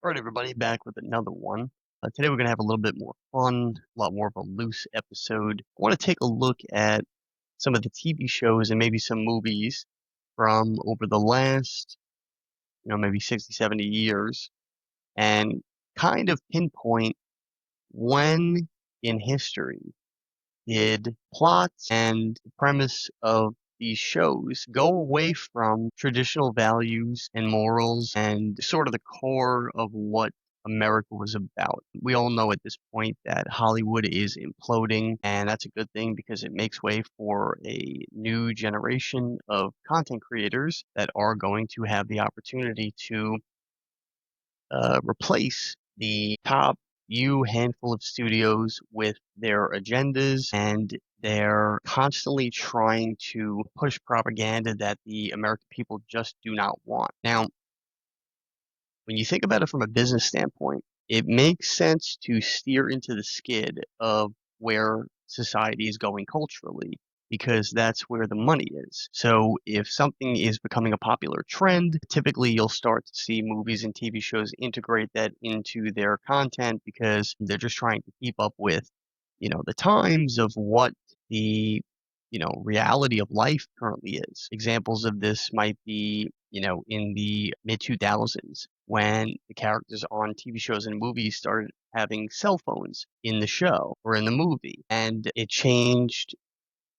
All right, everybody, back with another one. Today we're going to have a little bit more fun, a lot more of a loose episode. I want to take a look at some of the TV shows and maybe some movies from over the last, maybe 60, 70 years and kind of pinpoint when in history did plots and the premise of these shows go away from traditional values and morals and sort of the core of what America was about. We all know at this point that Hollywood is imploding, and that's a good thing because it makes way for a new generation of content creators that are going to have the opportunity to replace the top few handful of studios with their agendas, and they're constantly trying to push propaganda that the American people just do not want. Now, when you think about it from a business standpoint, it makes sense to steer into the skid of where society is going culturally because that's where the money is. So if something is becoming a popular trend, typically you'll start to see movies and TV shows integrate that into their content because they're just trying to keep up with, the times of what the reality of life currently is. Examples of this might be, in the mid 2000s when the characters on TV shows and movies started having cell phones in the show or in the movie. And it changed,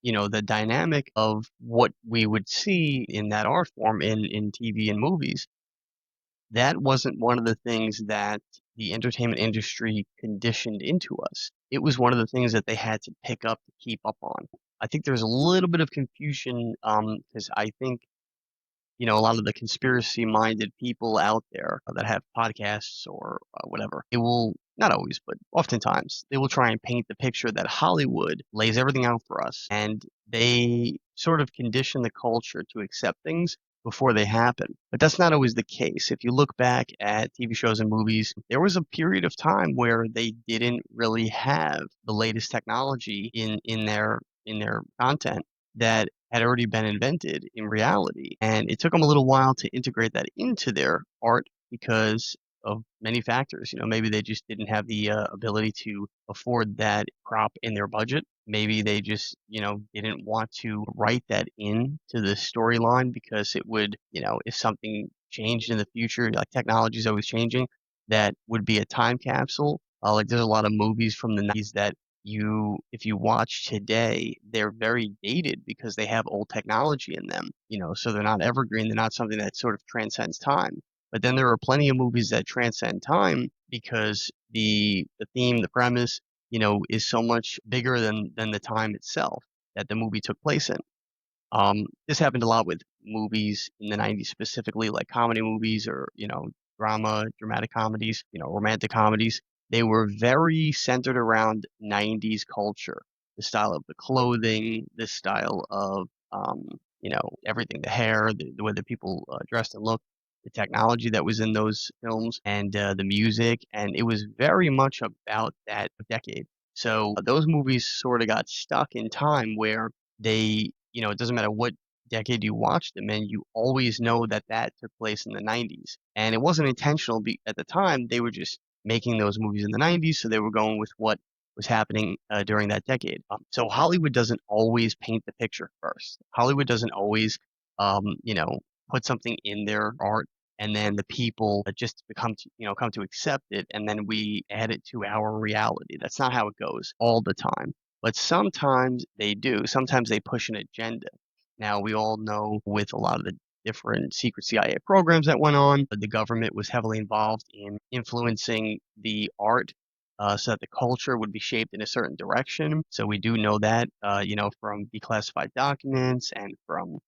the dynamic of what we would see in that art form in TV and movies. That wasn't one of the things that the entertainment industry conditioned into us. It was one of the things that they had to pick up to keep up on. I think there's a little bit of confusion because I think a lot of the conspiracy minded people out there that have podcasts or whatever, it will not always, but oftentimes they will try and paint the picture that Hollywood lays everything out for us and they sort of condition the culture to accept things before they happen. But that's not always the case. If you look back at TV shows and movies, there was a period of time where they didn't really have the latest technology in their content that had already been invented in reality. And it took them a little while to integrate that into their art because of many factors. Maybe they just didn't have the ability to afford that prop in their budget. Maybe they just, didn't want to write that into the storyline because it would, if something changed in the future, like technology is always changing, that would be a time capsule. Like there's a lot of movies from the 90s that if you watch today, they're very dated because they have old technology in them, so they're not evergreen. They're not something that sort of transcends time. But then there are plenty of movies that transcend time because the theme, the premise, is so much bigger than the time itself that the movie took place in. This happened a lot with movies in the 90s specifically, like comedy movies or, dramatic comedies, romantic comedies. They were very centered around 90s culture, the style of the clothing, the style of, everything, the hair, the way that people dressed and looked, the technology that was in those films, and the music. And it was very much about that decade. So those movies sort of got stuck in time where it doesn't matter what decade you watch them in, you always know that that took place in the 90s. And it wasn't intentional at the time. They were just making those movies in the 90s, so they were going with what was happening during that decade. So Hollywood doesn't always paint the picture first. Hollywood doesn't always, put something in their art and then the people just come to accept it, and then we add it to our reality. That's not how it goes all the time. But sometimes they do. Sometimes they push an agenda. Now, we all know with a lot of the different secret CIA programs that went on, the government was heavily involved in influencing the art so that the culture would be shaped in a certain direction. So we do know that, from declassified documents and from,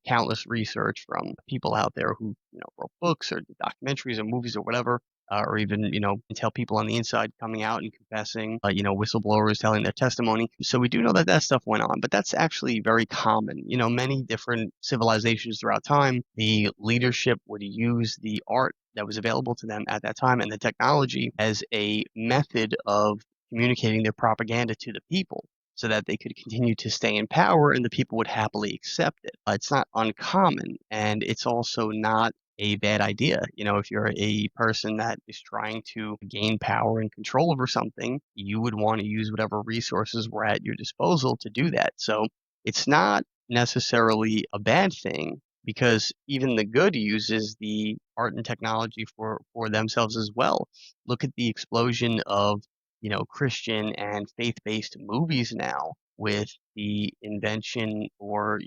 countless research from people out there who, wrote books or did documentaries or movies or whatever, or even, tell people on the inside coming out and confessing, whistleblowers telling their testimony. So we do know that that stuff went on, but that's actually very common. Many different civilizations throughout time, the leadership would use the art that was available to them at that time and the technology as a method of communicating their propaganda to the people so that they could continue to stay in power and the people would happily accept it. It's not uncommon, and it's also not a bad idea. If you're a person that is trying to gain power and control over something, you would want to use whatever resources were at your disposal to do that. So it's not necessarily a bad thing because even the good uses the art and technology for themselves as well. Look at the explosion of, Christian and faith-based movies now with the invention or,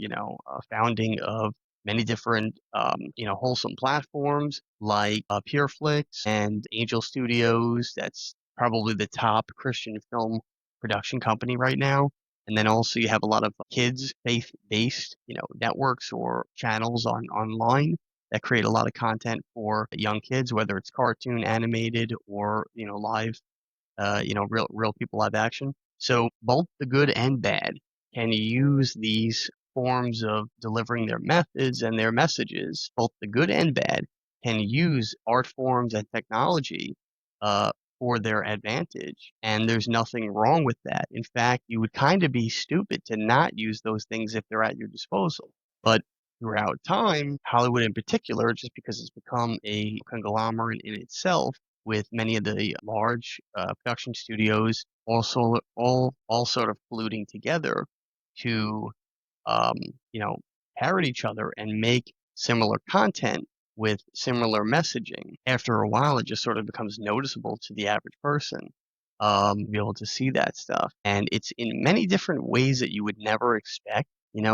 founding of many different, wholesome platforms like PureFlix and Angel Studios. That's probably the top Christian film production company right now. And then also you have a lot of kids faith-based, networks or channels online that create a lot of content for young kids, whether it's cartoon, animated, or live, real people live action. So both the good and bad can use these forms of delivering their methods and their messages. Both the good and bad can use art forms and technology uh, for their advantage, and there's nothing wrong with that. In fact, you would kind of be stupid to not use those things if they're at your disposal. But throughout time, Hollywood in particular, just because it's become a conglomerate in itself, with many of the large production studios also all sort of colluding together to um, you know parrot each other and make similar content with similar messaging. After a while, it just sort of becomes noticeable to the average person to be able to see that stuff, and it's in many different ways that you would never expect.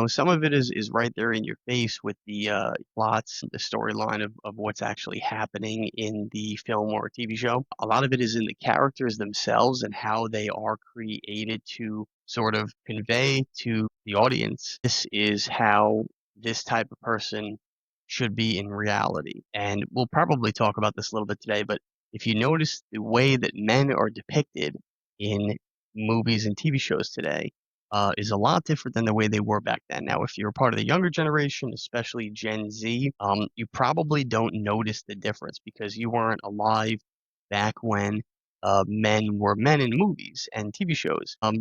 Some of it is right there in your face with the plots, the storyline of what's actually happening in the film or TV show. A lot of it is in the characters themselves and how they are created to sort of convey to the audience, this is how this type of person should be in reality. And we'll probably talk about this a little bit today, but if you notice the way that men are depicted in movies and TV shows today, is a lot different than the way they were back then. Now, if you're part of the younger generation, especially Gen Z, you probably don't notice the difference because you weren't alive back when men were men in movies and TV shows. A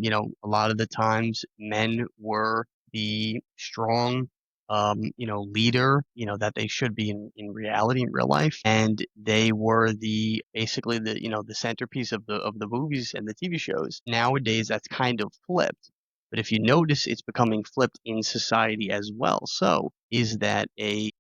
lot of the times men were the strong, leader, that they should be in reality, in real life. And they were basically the centerpiece of the movies and the TV shows. Nowadays, that's kind of flipped. But if you notice, it's becoming flipped in society as well. So is that a,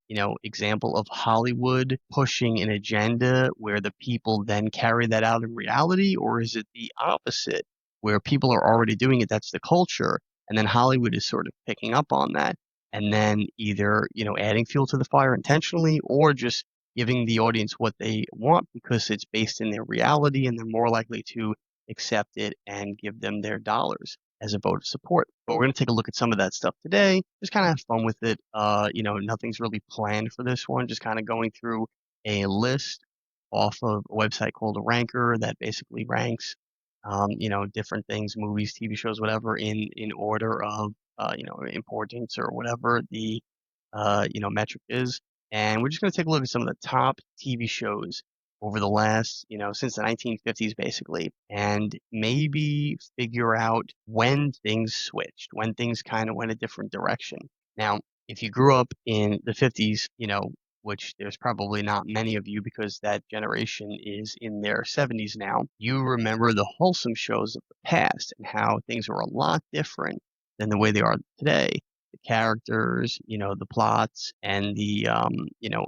example of Hollywood pushing an agenda where the people then carry that out in reality? Or is it the opposite, where people are already doing it? That's the culture. And then Hollywood is sort of picking up on that and then either, adding fuel to the fire intentionally or just giving the audience what they want because it's based in their reality and they're more likely to accept it and give them their dollars as a vote of support. But we're going to take a look at some of that stuff today. Just kind of have fun with it. Nothing's really planned for this one. Just kind of going through a list off of a website called Ranker that basically ranks, different things, movies, TV shows, whatever, in order of, importance or whatever the, metric is. And we're just going to take a look at some of the top TV shows over the last, since the 1950s, basically, and maybe figure out when things switched, when things kind of went a different direction. Now, if you grew up in the 50s, which there's probably not many of you because that generation is in their 70s now, you remember the wholesome shows of the past and how things were a lot different than the way they are today. The characters, the plots, and the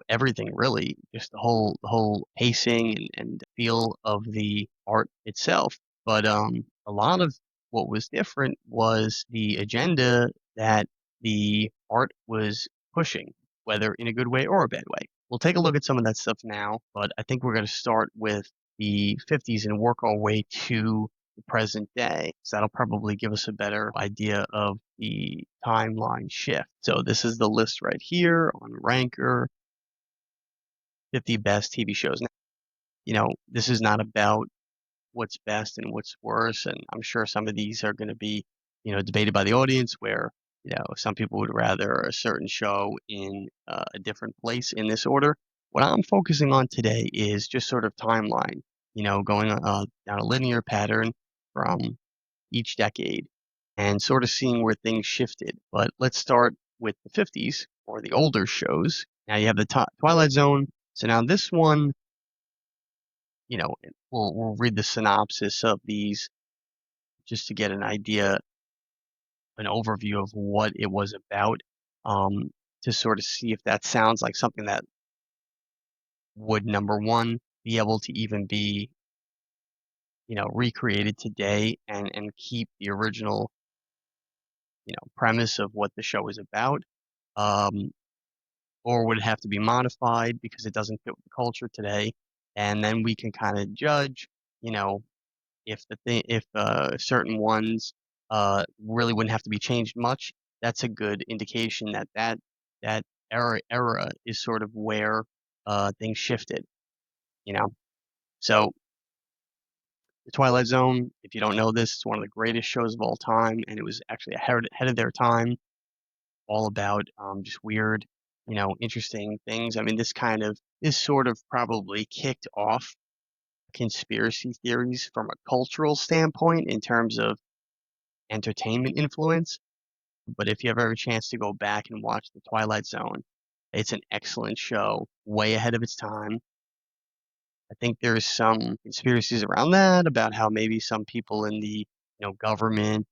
everything really, just the whole pacing and feel of the art itself. But a lot of what was different was the agenda that the art was pushing, whether in a good way or a bad way. We'll take a look at some of that stuff now, but I think we're going to start with the 50s and work our way to the present day. So that'll probably give us a better idea of the timeline shift. So this is the list right here on Ranker, 50 best TV shows. Now, this is not about what's best and what's worse. And I'm sure some of these are going to be, debated by the audience where, some people would rather a certain show in a different place in this order. What I'm focusing on today is just sort of timeline, going down a linear pattern from each decade and sort of seeing where things shifted. But let's start with the 50s or the older shows. Now you have the Twilight Zone. So now this one, you know, we'll read the synopsis of these just to get an idea, an overview of what it was about, um, to sort of see if that sounds like something that would, number one, be able to even be, recreated today and keep the original, premise of what the show is about, um, or would it have to be modified because it doesn't fit with the culture today? And then we can kind of judge, you know, if certain ones really wouldn't have to be changed much. That's a good indication that that era is sort of where things shifted, you know. So the Twilight Zone, if you don't know this, it's one of the greatest shows of all time, and it was actually ahead of their time, all about just weird, interesting things. I mean, this sort of probably kicked off conspiracy theories from a cultural standpoint in terms of entertainment influence. But if you ever have a chance to go back and watch The Twilight Zone, it's an excellent show, way ahead of its time. I think there's some conspiracies around that about how maybe some people in the government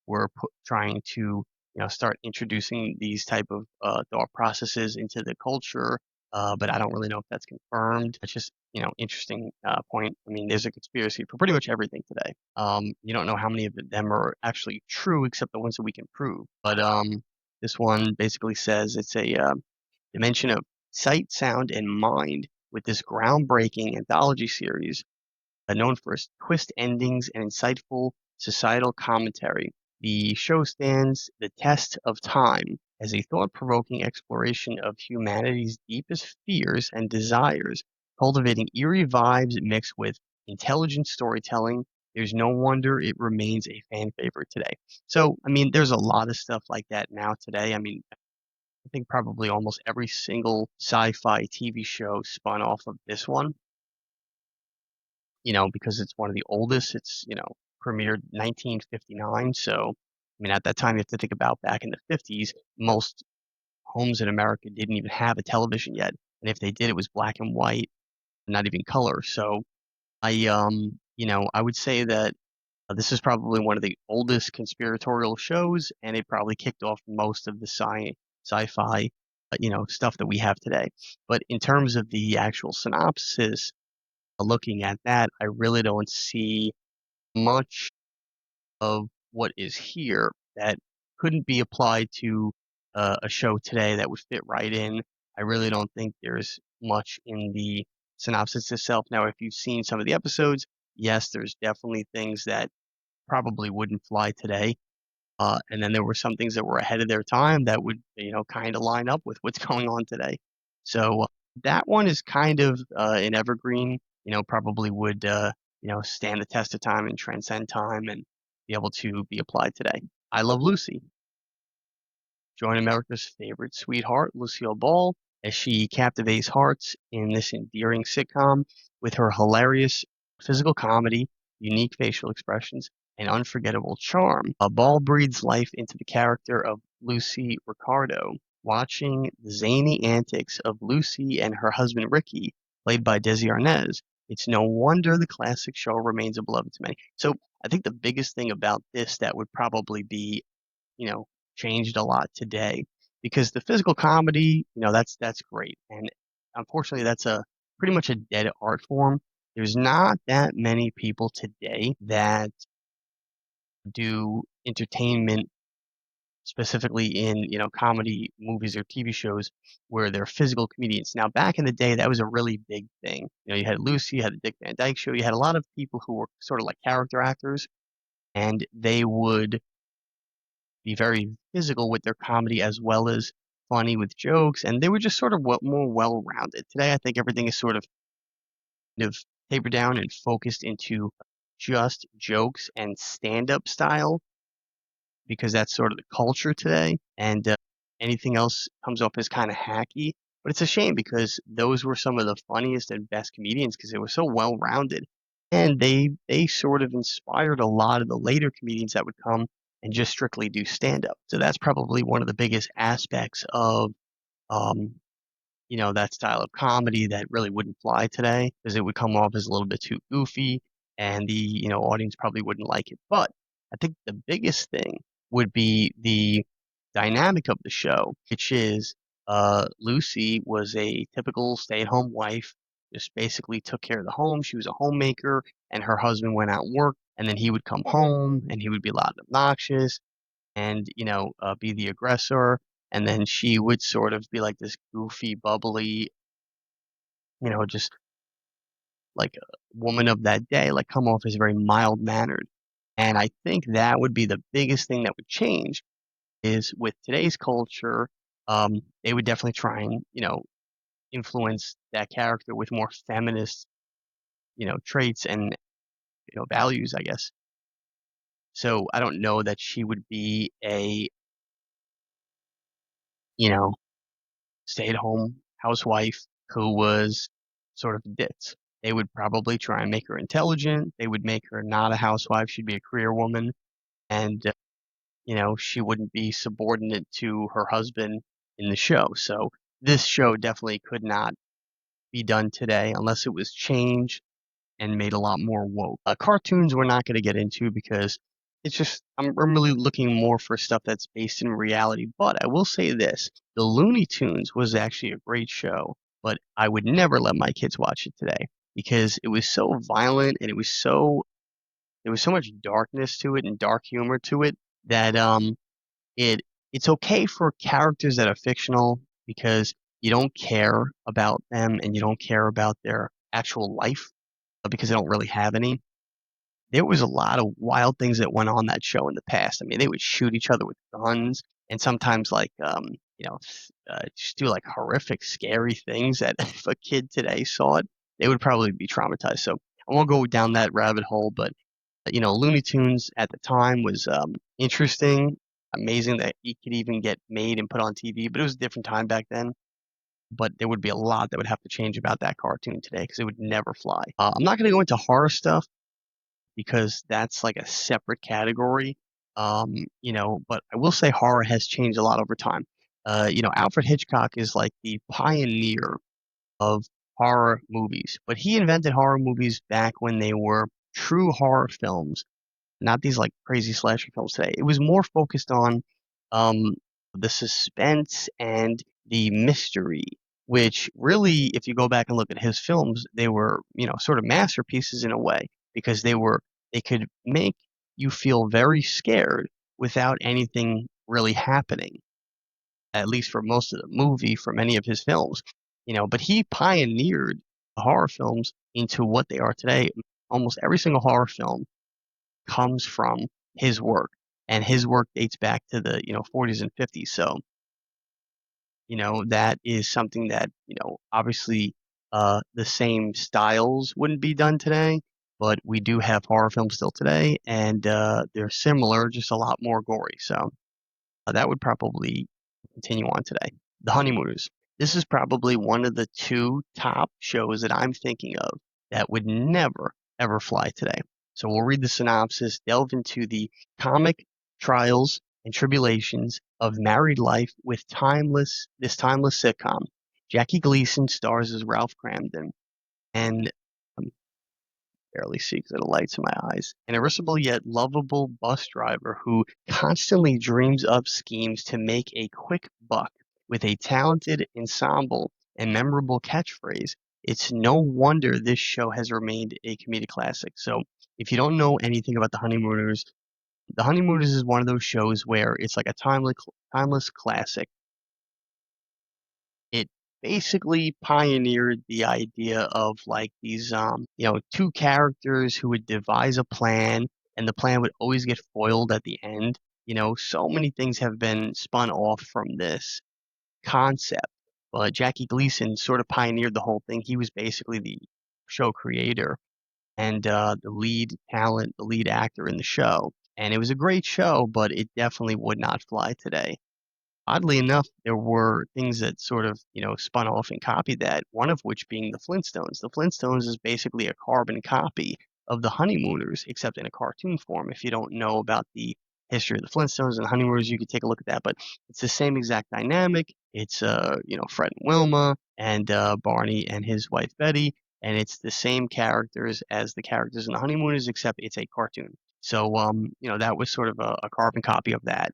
were trying to start introducing these type of thought processes into the culture. But I don't really know if that's confirmed. It's just interesting point. I mean, there's a conspiracy for pretty much everything today. You don't know how many of them are actually true, except the ones that we can prove. But this one basically says it's a dimension of sight, sound, and mind with this groundbreaking anthology series known for its twist endings and insightful societal commentary. The show stands the test of time as a thought provoking exploration of humanity's deepest fears and desires, cultivating eerie vibes mixed with intelligent storytelling. There's no wonder it remains a fan favorite today. So, I mean, there's a lot of stuff like that now today. I mean, I think probably almost every single sci-fi TV show spun off of this one, because it's one of the oldest. It's, premiered 1959. So, I mean, at that time, you have to think about back in the 50s, most homes in America didn't even have a television yet. And if they did, it was black and white, not even color. So I would say that this is probably one of the oldest conspiratorial shows, and it probably kicked off most of the sci-fi, stuff that we have today. But in terms of the actual synopsis, looking at that, I really don't see much of what is here that couldn't be applied to a show today that would fit right in. I really don't think there's much in the synopsis itself. Now, if you've seen some of the episodes, yes, there's definitely things that probably wouldn't fly today. And then there were some things that were ahead of their time that would, kind of line up with what's going on today. So that one is kind of an evergreen, probably would, stand the test of time and transcend time and be able to be applied today. I Love Lucy. Join America's favorite sweetheart, Lucille Ball, as she captivates hearts in this endearing sitcom with her hilarious physical comedy, unique facial expressions, and unforgettable charm. Ball breathes life into the character of Lucy Ricardo. Watching the zany antics of Lucy and her husband Ricky, played by Desi Arnaz, it's no wonder the classic show remains a beloved to many. So I think the biggest thing about this that would probably be you know, changed a lot today because the physical comedy, that's great. And unfortunately, that's a pretty much a dead art form. There's not that many people today that do entertainment specifically in, comedy movies or TV shows where they're physical comedians. Now, back in the day, that was a really big thing. You had Lucy, you had the Dick Van Dyke Show, you had a lot of people who were sort of like character actors, and they would be very physical with their comedy as well as funny with jokes, and they were just sort of more well-rounded. Today, I think everything is sort of kind of tapered down and focused into just jokes and stand-up style because that's sort of the culture today, and anything else comes off as kind of hacky. But it's a shame because those were some of the funniest and best comedians because they were so well-rounded, and they sort of inspired a lot of the later comedians that would come and just strictly do stand-up. So that's probably one of the biggest aspects of um, that style of comedy that really wouldn't fly today because it would come off as a little bit too goofy and the audience probably wouldn't like it. But I think the biggest thing would be the dynamic of the show, which is Lucy was a typical stay-at-home wife, just basically took care of the home. She was a homemaker, and her husband went out and worked, and then he would come home and he would be loud and obnoxious and be the aggressor, and then she would sort of be like this goofy, bubbly, just like a woman of that day, like come off as very mild mannered. And I think that would be the biggest thing that would change is with today's culture, they would definitely try and influence that character with more feminist traits and values, I guess. So I don't know that she would be a you know stay-at-home housewife who was sort of a ditz. They would probably try and make her intelligent. They would make her not a housewife. She'd be a career woman, and she wouldn't be subordinate to her husband in the show. So this show definitely could not be done today unless it was changed and made a lot more woke. Cartoons we're not going to get into because it's just I'm really looking more for stuff that's based in reality. But I will say this: the Looney Tunes was actually a great show, but I would never let my kids watch it today because it was so violent and there was so much darkness to it and dark humor to it that it it's okay for characters that are fictional because you don't care about them and you don't care about their actual life because they don't really have any. There was a lot of wild things that went on that show in the past. I mean, they would shoot each other with guns and sometimes like just do like horrific, scary things that if a kid today saw it, they would probably be traumatized. So I won't go down that rabbit hole, but Looney Tunes at the time was interesting, amazing that it could even get made and put on TV, but it was a different time back then. But there would be a lot that would have to change about that cartoon today because it would never fly. I'm not going to go into horror stuff because that's like a separate category. But I will say horror has changed a lot over time. Alfred Hitchcock is like the pioneer of horror movies, but he invented horror movies back when they were true horror films, not these like crazy slasher films today. It was more focused on um, the suspense and the mystery, which really, if you go back and look at his films, they were, sort of masterpieces in a way because they could make you feel very scared without anything really happening, at least for most of the movie, for many of his films. But he pioneered the horror films into what they are today. Almost every single horror film comes from his work, and his work dates back to the 40s and 50s. So that is something that obviously the same styles wouldn't be done today, but we do have horror films still today, and they're similar, just a lot more gory. So that would probably continue on today. The Honeymooners. This is probably one of the two top shows that I'm thinking of that would never, ever fly today. So we'll read the synopsis, delve into the comic trials and tribulations of married life with this timeless sitcom. Jackie Gleason stars as Ralph Cramden, and barely see because of the lights in my eyes. An irascible yet lovable bus driver who constantly dreams up schemes to make a quick buck with a talented ensemble and memorable catchphrase. It's no wonder this show has remained a comedic classic. So, if you don't know anything about The Honeymooners is one of those shows where it's like a timeless classic. It basically pioneered the idea of like these two characters who would devise a plan and the plan would always get foiled at the end. So many things have been spun off from this concept, but Jackie Gleason sort of pioneered the whole thing. He was basically the show creator and the lead talent, the lead actor in the show, and it was a great show, but it definitely would not fly today. Oddly enough, there were things that sort of, spun off and copied that, one of which being the Flintstones. The Flintstones is basically a carbon copy of the Honeymooners, except in a cartoon form. If you don't know about the History of the Flintstones and Honeymooners, you could take a look at that. But it's the same exact dynamic. It's Fred and Wilma and Barney and his wife Betty, and it's the same characters as the characters in the Honeymooners, except it's a cartoon. So that was sort of a carbon copy of that.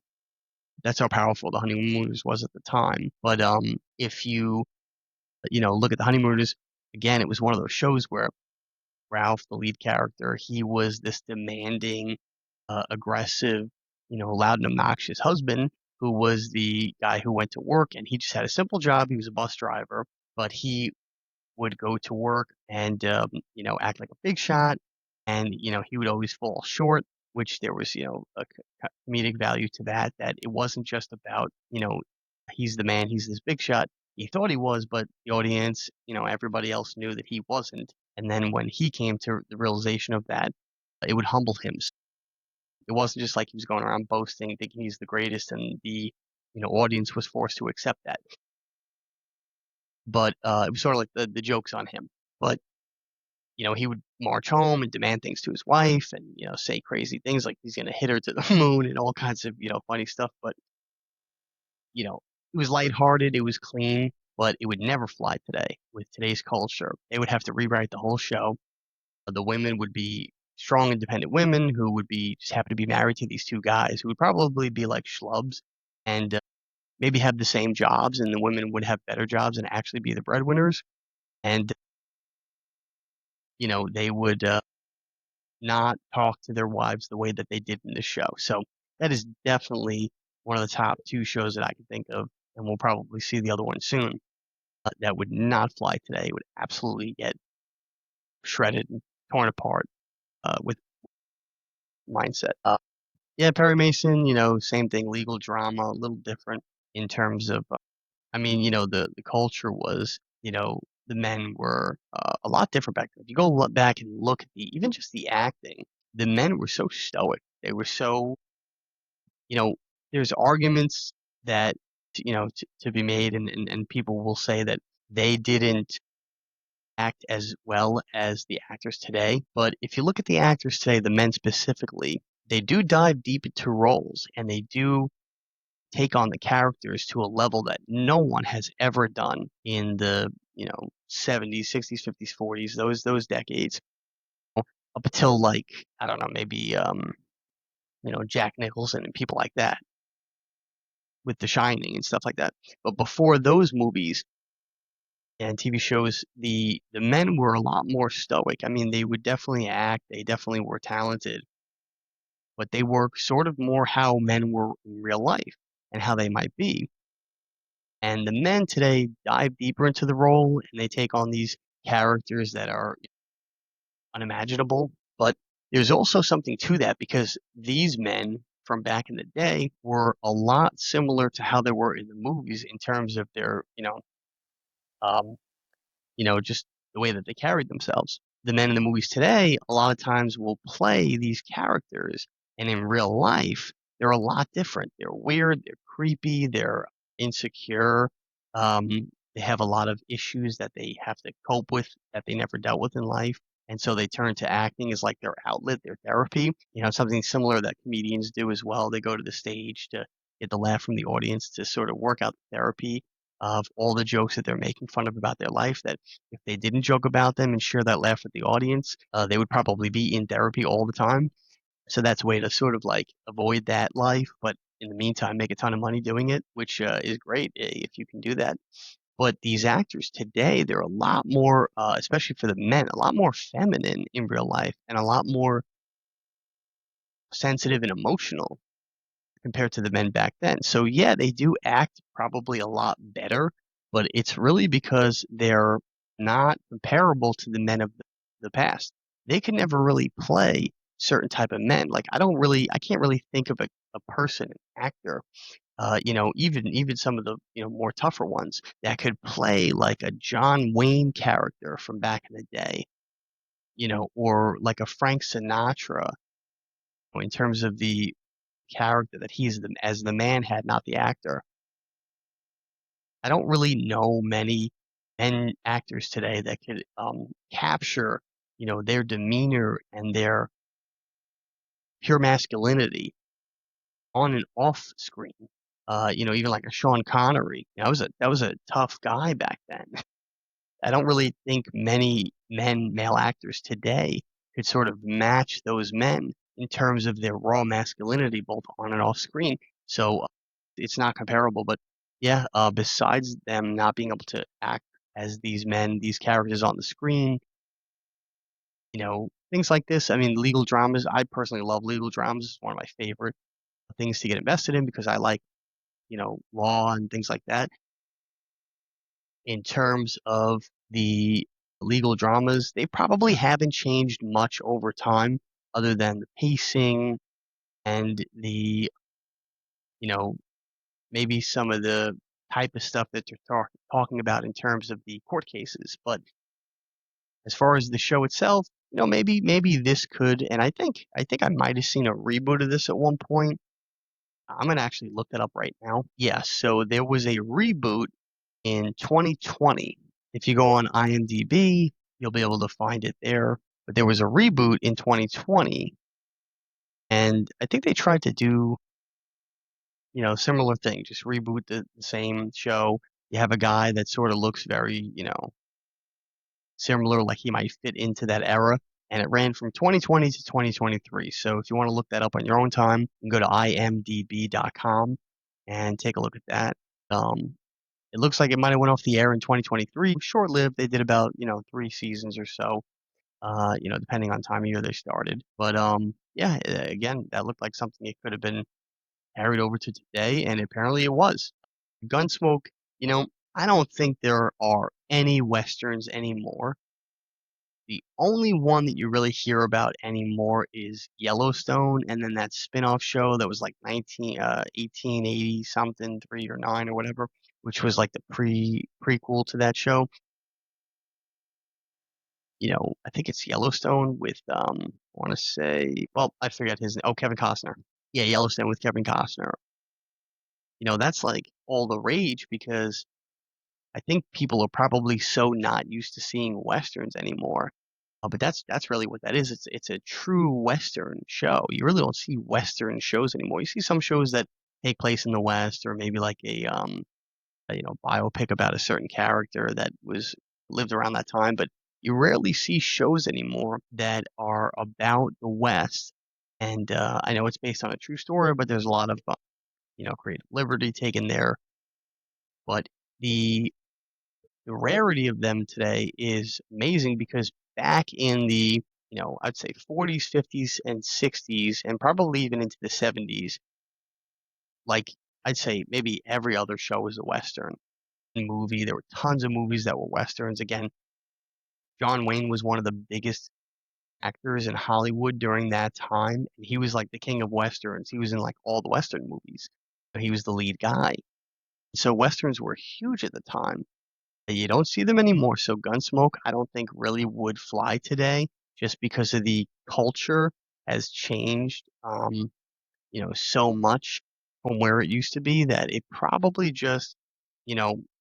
That's how powerful the Honeymooners was at the time. But if you look at the Honeymooners again, it was one of those shows where Ralph, the lead character, he was this demanding, aggressive, loud and obnoxious husband who was the guy who went to work and he just had a simple job. He was a bus driver, but he would go to work and act like a big shot, and he would always fall short. Which there was a comedic value to that. That it wasn't just about he's the man, he's this big shot. He thought he was, but the audience, everybody else knew that he wasn't. And then when he came to the realization of that, it would humble him. It wasn't just like he was going around boasting, thinking he's the greatest, and the audience was forced to accept that. But it was sort of like the jokes on him. But he would march home and demand things to his wife and, say crazy things like he's going to hit her to the moon and all kinds of, funny stuff. But, it was lighthearted, it was clean, but it would never fly today with today's culture. They would have to rewrite the whole show. The women would be strong, independent women who would be just happen to be married to these two guys who would probably be like schlubs and maybe have the same jobs, and the women would have better jobs and actually be the breadwinners. And, they would not talk to their wives the way that they did in the show. So that is definitely one of the top two shows that I can think of, and we'll probably see the other one soon. That would not fly today. It would absolutely get shredded and torn apart with mindset. Yeah, Perry Mason, same thing, legal drama, a little different in terms of, I mean, the culture was, the men were a lot different back then. If you go back and look at even just the acting, the men were so stoic. They were so, you know, there's arguments that, to be made, and people will say that they didn't act as well as the actors today. But if you look at the actors today, the men specifically, they do dive deep into roles and they do take on the characters to a level that no one has ever done in the 70s, 60s, 50s, 40s, those decades, up until like I don't know, maybe Jack Nicholson and people like that with The Shining and stuff like that. But before those movies and TV shows, the men were a lot more stoic. I mean, they would definitely act, they definitely were talented, but they were sort of more how men were in real life and how they might be. And the men today dive deeper into the role and they take on these characters that are unimaginable. But there's also something to that because these men from back in the day were a lot similar to how they were in the movies in terms of their, um, just the way that they carried themselves. The men in the movies today, a lot of times, will play these characters, and in real life, they're a lot different. They're weird, they're creepy, they're insecure. Um, they have a lot of issues that they have to cope with that they never dealt with in life. And so they turn to acting as like their outlet, their therapy. Something similar that comedians do as well. They go to the stage to get the laugh from the audience to sort of work out the therapy of all the jokes that they're making fun of about their life, that if they didn't joke about them and share that laugh with the audience, they would probably be in therapy all the time. So that's a way to sort of like avoid that life, but in the meantime, make a ton of money doing it, which is great if you can do that. But these actors today, they're a lot more, especially for the men, a lot more feminine in real life and a lot more sensitive and emotional compared to the men back then. So yeah, they do act probably a lot better, but it's really because they're not comparable to the men of the past. They can never really play certain type of men. Like I can't really think of a person, an actor, even some of the, more tougher ones that could play like a John Wayne character from back in the day, or like a Frank Sinatra in terms of the character that he's as the man had, not the actor. I don't really know many men actors today that could capture, their demeanor and their pure masculinity on and off screen. Even like a Sean Connery. That was a tough guy back then. I don't really think many male actors today could sort of match those men in terms of their raw masculinity, both on and off screen. So it's not comparable. But yeah, besides them not being able to act as these men, these characters on the screen, things like this. I mean, legal dramas. I personally love legal dramas. It's one of my favorite things to get invested in because I like, law and things like that. In terms of the legal dramas, they probably haven't changed much over time other than the pacing and you know, maybe some of the type of stuff that they're talking about in terms of the court cases. But as far as the show itself, maybe this could, and I think I might have seen a reboot of this at one point. I'm gonna actually look that up right now. Yeah, so there was a reboot in 2020. If you go on IMDb, you'll be able to find it there. But there was a reboot in 2020, and I think they tried to do, similar thing, just reboot the same show. You have a guy that sort of looks very, similar, like he might fit into that era. And it ran from 2020 to 2023. So if you want to look that up on your own time, you can go to imdb.com and take a look at that. Um, It looks like it might have went off the air in 2023. Short-lived. They did about, 3 seasons or so, depending on time of year they started. But yeah, again, that looked like something it could have been carried over to today, and apparently it was. Gunsmoke, you know, I don't think there are any Westerns anymore. The only one that you really hear about anymore is Yellowstone, and then that spin-off show that was like 1880 something, 3 or 9 or whatever, which was like the prequel to that show. I think it's Yellowstone with I want to say, well, I forget his name. Oh, Kevin Costner. Yeah, Yellowstone with Kevin Costner. That's like all the rage because I think people are probably so not used to seeing Westerns anymore. But that's really what that is. It's a true Western show. You really don't see Western shows anymore. You see some shows that take place in the West, or maybe like a biopic about a certain character that was lived around that time. But you rarely see shows anymore that are about the West. And I know it's based on a true story, but there's a lot of creative liberty taken there. But the the rarity of them today is amazing because back in the, I'd say 40s, 50s, and 60s, and probably even into the 70s, like I'd say maybe every other show was a Western movie. There were tons of movies that were Westerns. Again, John Wayne was one of the biggest actors in Hollywood during that time. And he was like the king of Westerns. He was in like all the Western movies. He was the lead guy. So Westerns were huge at the time. You don't see them anymore. So Gunsmoke, I don't think really would fly today just because of the culture has changed, so much from where it used to be that it probably just,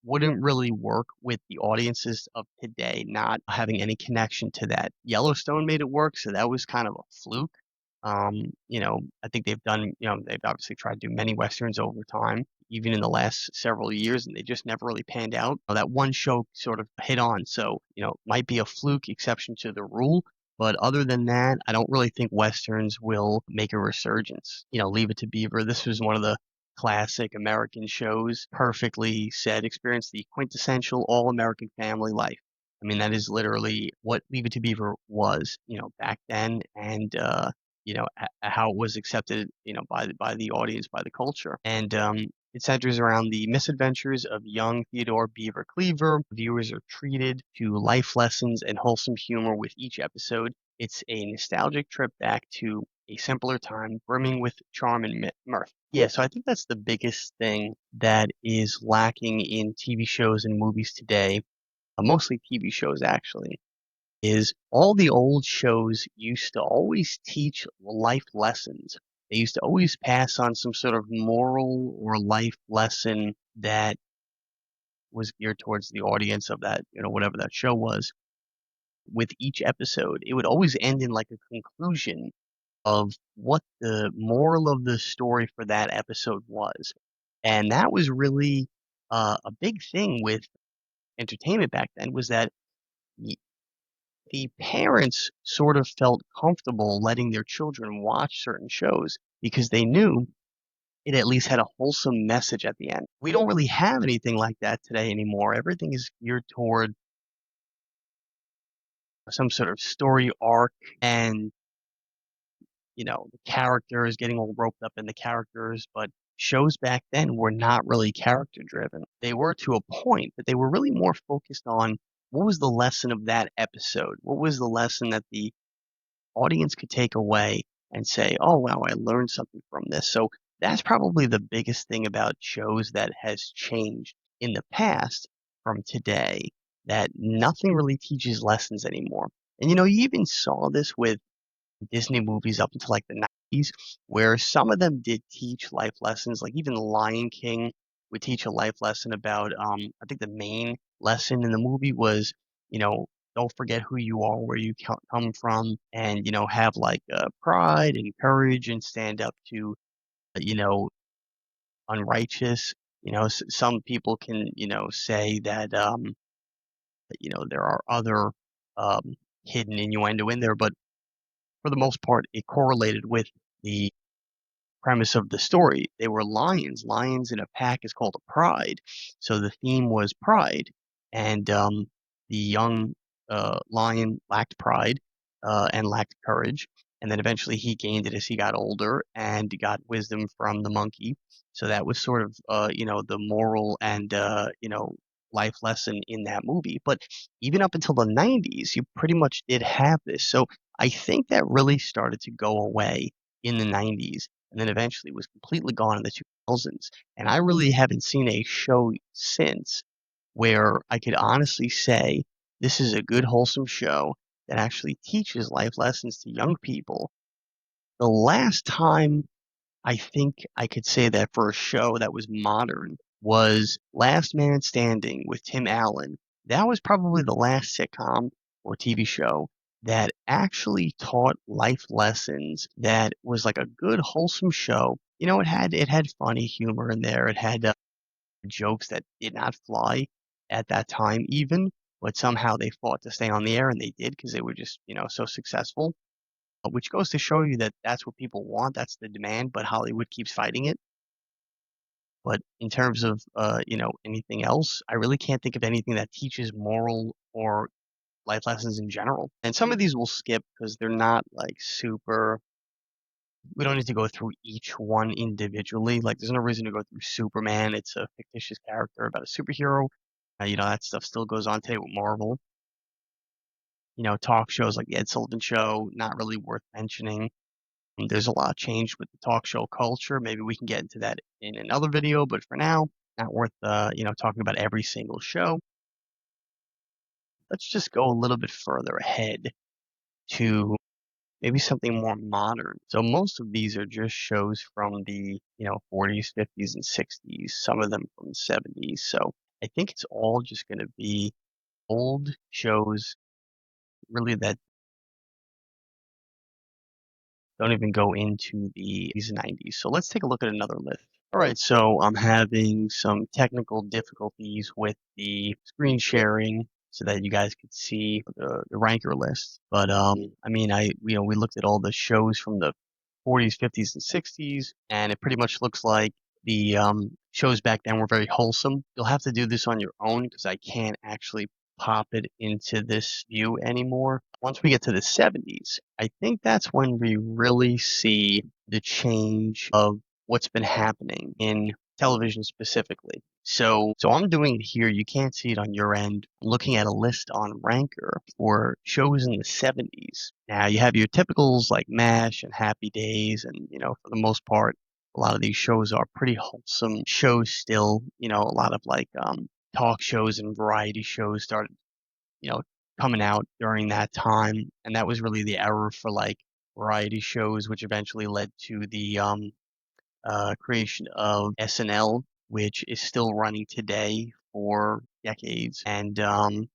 wouldn't really work with the audiences of today, not having any connection to that. Yellowstone made it work, so that was kind of a fluke. I think they've obviously tried to do many Westerns over time, even in the last several years, and they just never really panned out. That one show sort of hit on, so, might be a fluke exception to the rule. But other than that, I don't really think Westerns will make a resurgence. Leave It to Beaver. This was one of the classic American shows, perfectly said, experience the quintessential all-American family life. I mean, that is literally what Leave It to Beaver was, back then, and how it was accepted, by the audience, by the culture. And it centers around the misadventures of young Theodore Beaver Cleaver. Viewers are treated to life lessons and wholesome humor with each episode. It's a nostalgic trip back to a simpler time, brimming with charm and mirth. Yeah, so I think that's the biggest thing that is lacking in TV shows and movies today, mostly TV shows actually, is all the old shows used to always teach life lessons. They used to always pass on some sort of moral or life lesson that was geared towards the audience of that, whatever that show was. With each episode, it would always end in like a conclusion of what the moral of the story for that episode was. And that was really a big thing with entertainment back then was that y- the parents sort of felt comfortable letting their children watch certain shows because they knew it at least had a wholesome message at the end. We don't really have anything like that today anymore. Everything is geared toward some sort of story arc and, the characters getting all roped up in the characters, but shows back then were not really character driven. They were to a point, but they were really more focused on what was the lesson of that episode? What was the lesson that the audience could take away and say, "Oh, wow, I learned something from this." So that's probably the biggest thing about shows that has changed in the past from today, that nothing really teaches lessons anymore. And you even saw this with Disney movies up until like the 90s, where some of them did teach life lessons. Like even The Lion King would teach a life lesson about, I think the main lesson in the movie was, you know, don't forget who you are, where you come from, and, have like pride and courage and stand up to, you know, unrighteous. Some people can, say that, there are other um, hidden innuendo in there, but for the most part, it correlated with the premise of the story. They were lions. Lions in a pack is called a pride. So the theme was pride. And the young lion lacked pride and lacked courage. And then eventually he gained it as he got older and got wisdom from the monkey. So that was sort of, the moral and, life lesson in that movie. But even up until the 90s, you pretty much did have this. So I think that really started to go away in the 90s and then eventually was completely gone in the 2000s. And I really haven't seen a show since where I could honestly say this is a good, wholesome show that actually teaches life lessons to young people. The last time I think I could say that for a show that was modern was Last Man Standing with Tim Allen. That was probably the last sitcom or TV show that actually taught life lessons that was like a good wholesome show. It had funny humor in there. It had jokes that did not fly at that time even, but somehow they fought to stay on the air and they did because they were just, so successful, which goes to show you that that's what people want, that's the demand, but Hollywood keeps fighting it. But in terms of, anything else, I really can't think of anything that teaches moral or life lessons in general. And some of these we'll skip because they're not like super. We don't need to go through each one individually. Like, there's no reason to go through Superman. It's a fictitious character about a superhero. That stuff still goes on today with Marvel. Talk shows like the Ed Sullivan Show, not really worth mentioning. There's a lot changed with the talk show culture. Maybe we can get into that in another video, but for now, not worth talking about every single show. Let's just go a little bit further ahead to maybe something more modern. So most of these are just shows from the, 40s, 50s, and 60s, some of them from the 70s. So I think it's all just going to be old shows really that don't even go into the 80s and 90s. So let's take a look at another list. All right, so I'm having some technical difficulties with the screen sharing so that you guys could see the ranker list. But I mean, we looked at all the shows from the 40s, 50s, and 60s, and it pretty much looks like the shows back then were very wholesome. You'll have to do this on your own because I can't actually pop it into this view anymore. Once we get to the 70s, I think that's when we really see the change of what's been happening in television specifically. So I'm doing it here. You can't see it on your end. I'm looking at a list on Ranker for shows in the 70s. Now you have your typicals like MASH and Happy Days, and for the most part, a lot of these shows are pretty wholesome shows still. A lot of like talk shows and variety shows started, you know, coming out during that time, and that was really the era for like variety shows, which eventually led to the creation of SNL, which is still running today for decades. And I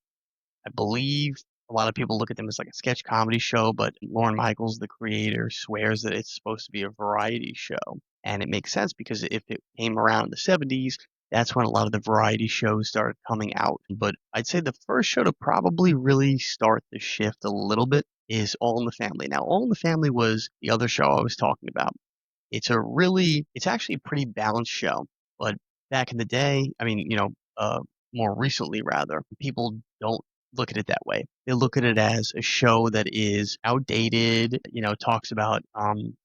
believe a lot of people look at them as like a sketch comedy show, but Lorne Michaels, the creator, swears that it's supposed to be a variety show. And it makes sense because if it came around in the 70s, that's when a lot of the variety shows started coming out. But I'd say the first show to probably really start the shift a little bit is All in the Family. Now, All in the Family was the other show I was talking about. It's actually a pretty balanced show. But back in the day, I mean, more recently rather, people don't look at it that way. They look at it as a show that is outdated, talks about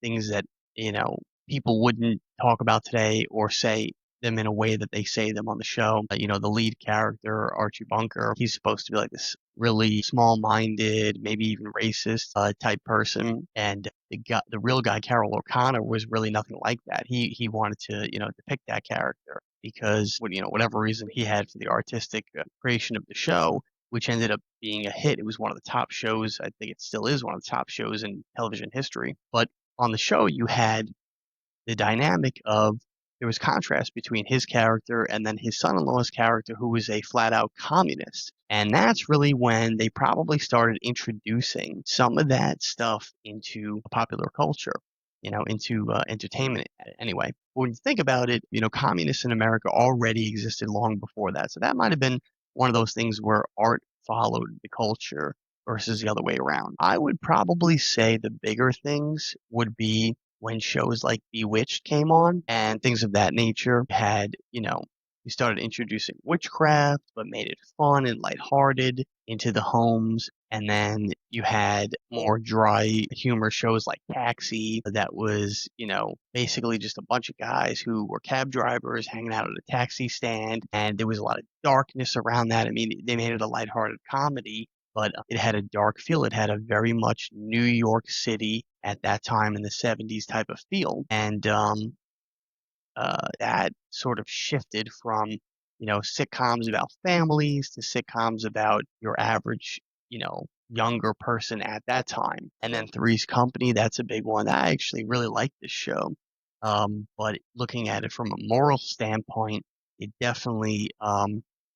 things that, you know, people wouldn't talk about today or say them in a way that they say them on the show. The lead character, Archie Bunker, he's supposed to be like this really small-minded, maybe even racist type person, and the real guy, Carol O'Connor, was really nothing like that. He wanted to, depict that character because, whatever reason he had for the artistic creation of the show, which ended up being a hit. It was one of the top shows. I think it still is one of the top shows in television history. But on the show, you had the dynamic of there was contrast between his character and then his son-in-law's character, who was a flat-out communist. And that's really when they probably started introducing some of that stuff into popular culture, into entertainment anyway. When you think about it, communists in America already existed long before that. So that might have been one of those things where art followed the culture versus the other way around. I would probably say the bigger things would be when shows like Bewitched came on and things of that nature had, you started introducing witchcraft, but made it fun and lighthearted into the homes. And then you had more dry humor shows like Taxi that was, basically just a bunch of guys who were cab drivers hanging out at a taxi stand. And there was a lot of darkness around that. I mean, they made it a lighthearted comedy, but it had a dark feel. It had a very much New York City at that time in the 70s type of feel. And that sort of shifted from, sitcoms about families to sitcoms about your average, younger person at that time. And then Three's Company, that's a big one. I actually really like this show. But looking at it from a moral standpoint, it definitely,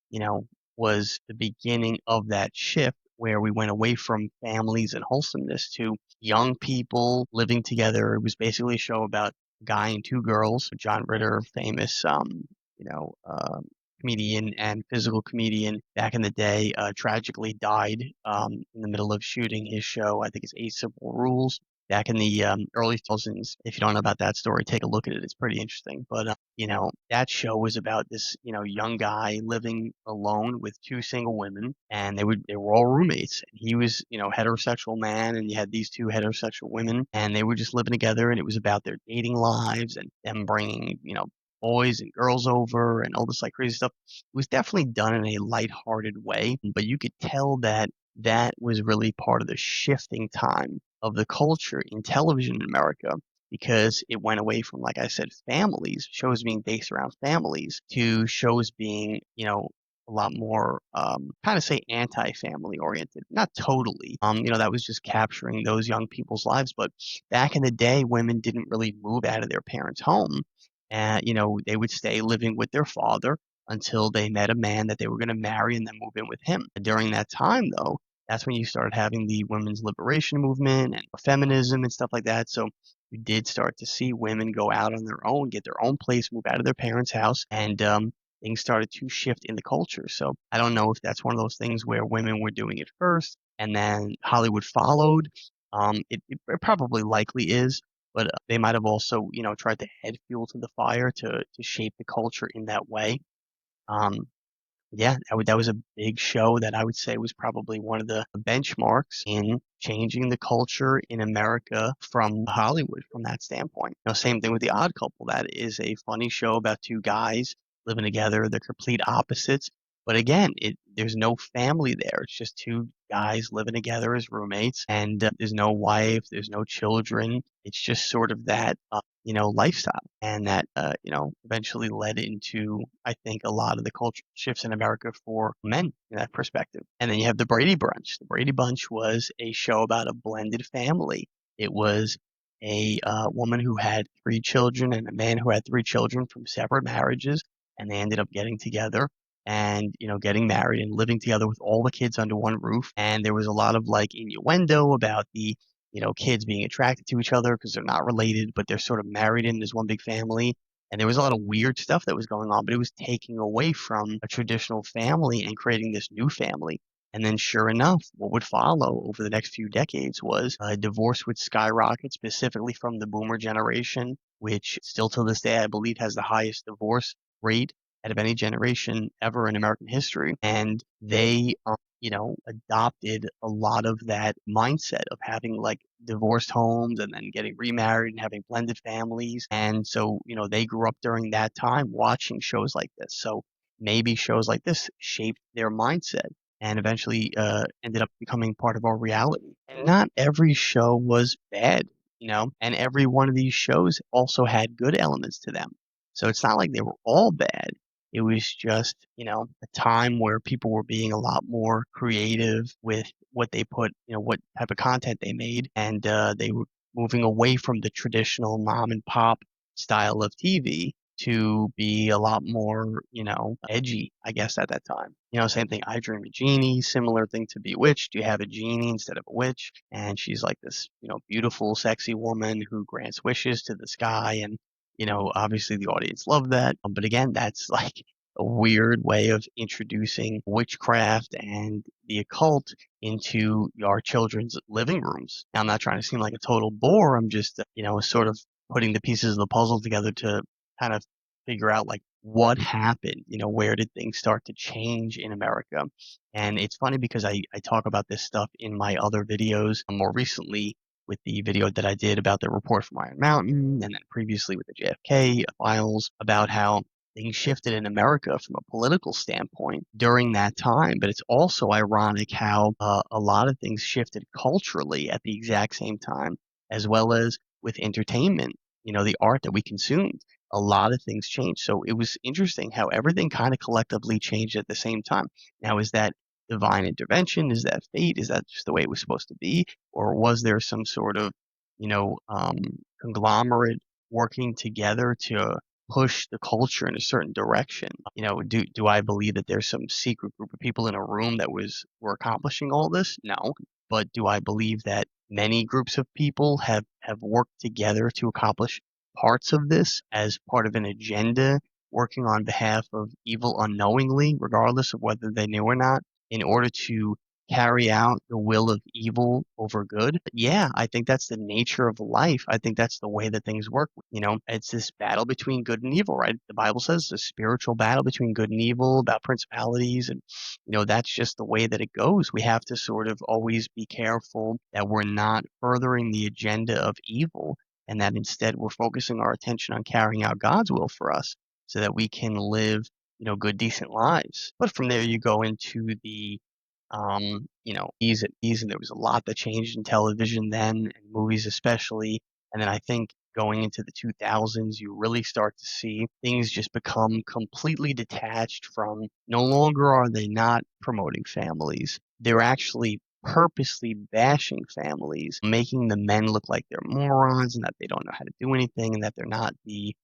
you know, was the beginning of that shift where we went away from families and wholesomeness to young people living together. It was basically a show about guy and two girls. John Ritter, famous, you know, uh, comedian and physical comedian back in the day, tragically died in the middle of shooting his show. I think it's Eight Simple Rules back in the early 2000s. If you don't know about that story, take a look at it. It's pretty interesting. But that show was about this young guy living alone with two single women, and they were all roommates. And he was heterosexual man, and you had these two heterosexual women, and they were just living together. And it was about their dating lives and them bringing boys and girls over and all this like crazy stuff. It was definitely done in a lighthearted way, but you could tell that that was really part of the shifting time of the culture in television in America because it went away from, like I said, families, shows being based around families, to shows being, a lot more, kind of say anti-family oriented. Not totally. That was just capturing those young people's lives. But back in the day, women didn't really move out of their parents' home. And, they would stay living with their father until they met a man that they were going to marry and then move in with him. During that time, though, that's when you started having the women's liberation movement and feminism and stuff like that. So you did start to see women go out on their own, get their own place, move out of their parents' house, and things started to shift in the culture. So I don't know if that's one of those things where women were doing it first and then Hollywood followed. It probably likely is, but they might have also, tried to add fuel to the fire to shape the culture in that way. Um, yeah, that was a big show that I would say was probably one of the benchmarks in changing the culture in America from Hollywood from that standpoint. Same thing with The Odd Couple. That is a funny show about two guys living together. They're complete opposites. But again, there's no family there. It's just two guys living together as roommates, and there's no wife, there's no children. It's just sort of that, lifestyle, and that, eventually led into, I think, a lot of the cultural shifts in America for men in that perspective. And then you have the Brady Bunch. The Brady Bunch was a show about a blended family. It was a woman who had three children and a man who had three children from separate marriages, and they ended up getting together. and, getting married and living together with all the kids under one roof. And there was a lot of like innuendo about the, kids being attracted to each other because they're not related, but they're sort of married in this one big family. And there was a lot of weird stuff that was going on, but it was taking away from a traditional family and creating this new family. And then, sure enough, what would follow over the next few decades was divorce would skyrocket, specifically from the boomer generation, which still to this day, I believe, has the highest divorce rate out of any generation ever in American history. And they, adopted a lot of that mindset of having like divorced homes and then getting remarried and having blended families. And so, they grew up during that time watching shows like this. So maybe shows like this shaped their mindset and eventually ended up becoming part of our reality. And not every show was bad, and every one of these shows also had good elements to them. So it's not like they were all bad. It was just, a time where people were being a lot more creative with what they put, what type of content they made, and they were moving away from the traditional mom and pop style of TV to be a lot more, edgy, I guess, at that time. Same thing, I Dream of Jeannie, similar thing to Bewitched. You have a genie instead of a witch, and she's like this, beautiful, sexy woman who grants wishes to the sky, and, obviously the audience loved that. But again, that's like a weird way of introducing witchcraft and the occult into our children's living rooms. Now, I'm not trying to seem like a total bore. I'm just, sort of putting the pieces of the puzzle together to kind of figure out like what happened, where did things start to change in America? And it's funny because I talk about this stuff in my other videos more recently with the video that I did about the report from Iron Mountain, and then previously with the JFK files about how things shifted in America from a political standpoint during that time. But it's also ironic how a lot of things shifted culturally at the exact same time, as well as with entertainment, the art that we consumed. A lot of things changed. So it was interesting how everything kind of collectively changed at the same time. Now, is that divine intervention? Is that fate? Is that just the way it was supposed to be? Or was there some sort of, conglomerate working together to push the culture in a certain direction? Do I believe that there's some secret group of people in a room that were accomplishing all this? No. But do I believe that many groups of people have worked together to accomplish parts of this as part of an agenda, working on behalf of evil unknowingly, regardless of whether they knew or not, in order to carry out the will of evil over good? Yeah, I think that's the nature of life. I think that's the way that things work. It's this battle between good and evil, right? The Bible says a spiritual battle between good and evil, about principalities, and that's just the way that it goes. We have to sort of always be careful that we're not furthering the agenda of evil, and that instead we're focusing our attention on carrying out God's will for us so that we can live, good, decent lives. But from there, you go into the, and there was a lot that changed in television then, and movies especially. And then I think going into the 2000s, you really start to see things just become completely detached from, no longer are they not promoting families. They're actually purposely bashing families, making the men look like they're morons and that they don't know how to do anything and that they're not the,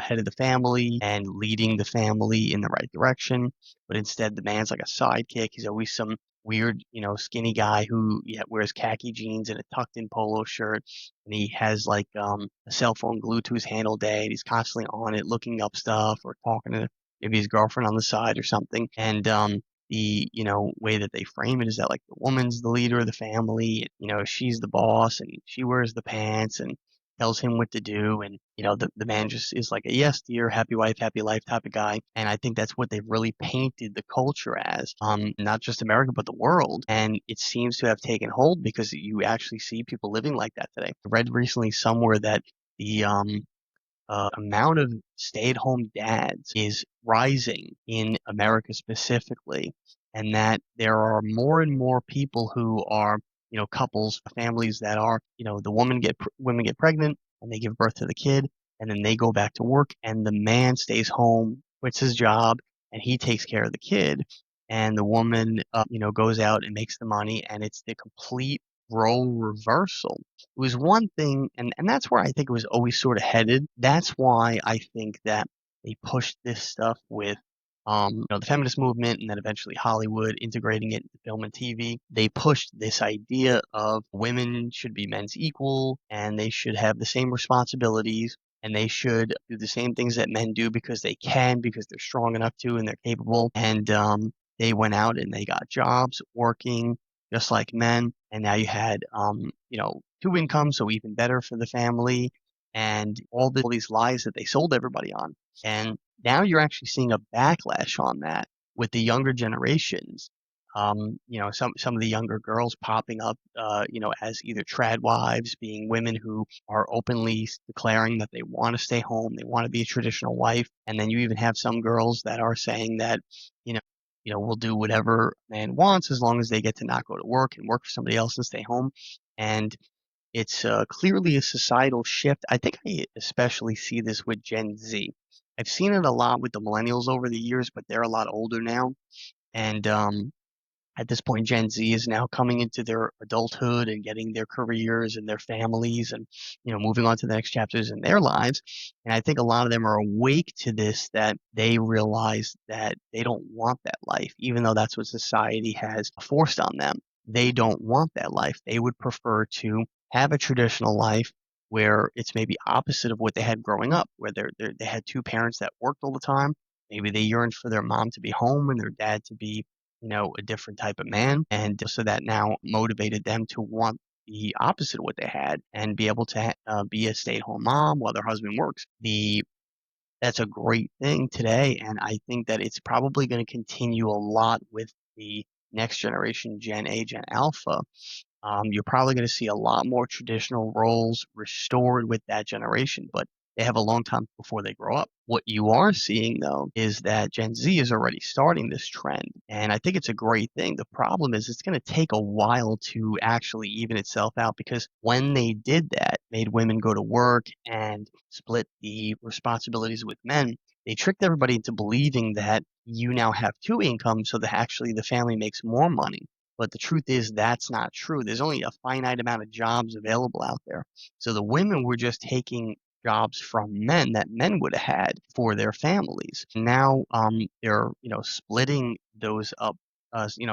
head of the family and leading the family in the right direction. But instead, the man's like a sidekick. He's always some weird, skinny guy who, yeah, wears khaki jeans and a tucked in polo shirt. And he has like a cell phone glued to his hand all day. And he's constantly on it, looking up stuff or talking to maybe his girlfriend on the side or something. And the way that they frame it is that like the woman's the leader of the family, she's the boss and she wears the pants and tells him what to do, and the man just is like a yes dear, happy wife, happy life type of guy. And I think that's what they've really painted the culture as, not just America but the world. And it seems to have taken hold because you actually see people living like that today. I read recently somewhere that the amount of stay-at-home dads is rising in America specifically, and that there are more and more people who are, couples, families that are, the women get pregnant and they give birth to the kid, and then they go back to work, and the man stays home, quits his job, and he takes care of the kid, and the woman, goes out and makes the money, and it's the complete role reversal. It was one thing, and that's where I think it was always sort of headed. That's why I think that they pushed this stuff with the feminist movement and then eventually Hollywood integrating it into film and TV. They pushed this idea of women should be men's equal and they should have the same responsibilities and they should do the same things that men do because they can, because they're strong enough to and they're capable. And they went out and they got jobs working just like men. And now you had, two incomes, so even better for the family, and all these lies that they sold everybody on. And now you're actually seeing a backlash on that with the younger generations. Some of the younger girls popping up, as either trad wives, being women who are openly declaring that they want to stay home, they want to be a traditional wife, and then you even have some girls that are saying that, you know, we'll do whatever man wants as long as they get to not go to work and work for somebody else and stay home. And it's clearly a societal shift. I think I especially see this with Gen Z. I've seen it a lot with the millennials over the years, but they're a lot older now. And at this point, Gen Z is now coming into their adulthood and getting their careers and their families and, moving on to the next chapters in their lives. And I think a lot of them are awake to this, that they realize that they don't want that life, even though that's what society has forced on them. They don't want that life. They would prefer to have a traditional life where it's maybe opposite of what they had growing up, where they had two parents that worked all the time. Maybe they yearned for their mom to be home and their dad to be, a different type of man. And so that now motivated them to want the opposite of what they had and be able to be a stay-at-home mom while their husband works. That's a great thing today, and I think that it's probably going to continue a lot with the next generation, Gen A, Gen Alpha. You're probably going to see a lot more traditional roles restored with that generation, but they have a long time before they grow up. What you are seeing, though, is that Gen Z is already starting this trend, and I think it's a great thing. The problem is it's going to take a while to actually even itself out, because when they did that, made women go to work and split the responsibilities with men, they tricked everybody into believing that you now have two incomes, so that actually the family makes more money. But the truth is that's not true. There's only a finite amount of jobs available out there. So the women were just taking jobs from men that men would have had for their families. Now they're splitting those up,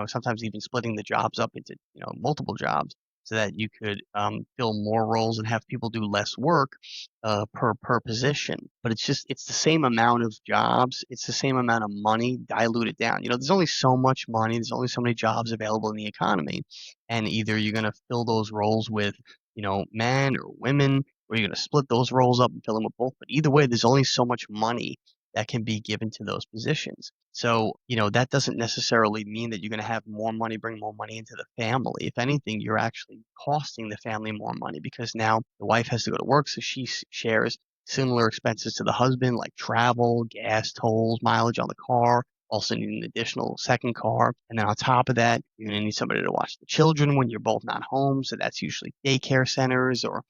sometimes even splitting the jobs up into multiple jobs so that you could fill more roles and have people do less work per position. But it's the same amount of jobs, it's the same amount of money diluted down. There's only so much money, there's only so many jobs available in the economy, and either you're going to fill those roles with men or women, or you're going to split those roles up and fill them with both. But either way, there's only so much money that can be given to those positions. So, that doesn't necessarily mean that you're going to have more money, bring more money into the family. If anything, you're actually costing the family more money, because now the wife has to go to work, so she shares similar expenses to the husband, like travel, gas tolls, mileage on the car. Also need an additional second car. And then on top of that, you're going to need somebody to watch the children when you're both not home. So that's usually daycare centers or,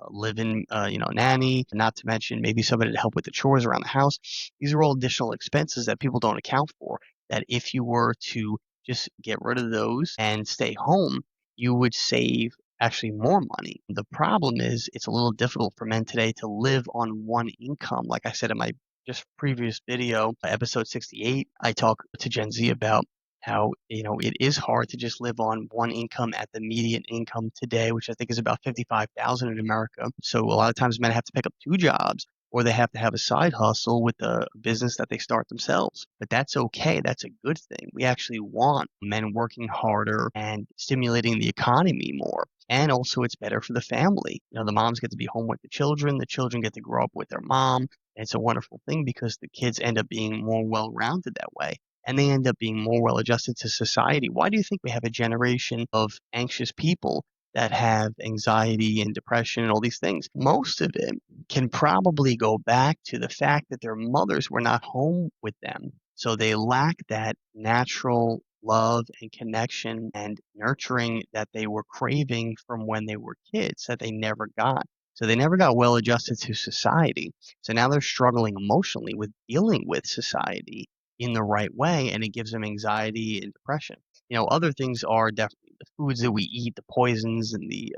live-in, nanny, not to mention maybe somebody to help with the chores around the house. These are all additional expenses that people don't account for, that if you were to just get rid of those and stay home, you would save actually more money. The problem is it's a little difficult for men today to live on one income. Like I said in my just previous video, episode 68, I talk to Gen Z about how, it is hard to just live on one income at the median income today, which I think is about 55,000 in America. So a lot of times men have to pick up two jobs, or they have to have a side hustle with a business that they start themselves. But that's okay. That's a good thing. We actually want men working harder and stimulating the economy more. And also, it's better for the family. The moms get to be home with the children get to grow up with their mom. And it's a wonderful thing because the kids end up being more well-rounded that way. And they end up being more well-adjusted to society. Why do you think we have a generation of anxious people that have anxiety and depression and all these things? Most of it can probably go back to the fact that their mothers were not home with them. So they lack that natural love and connection and nurturing that they were craving from when they were kids that they never got. So they never got well adjusted to society. So now they're struggling emotionally with dealing with society in the right way, and it gives them anxiety and depression. Other things are definitely the foods that we eat, the poisons and the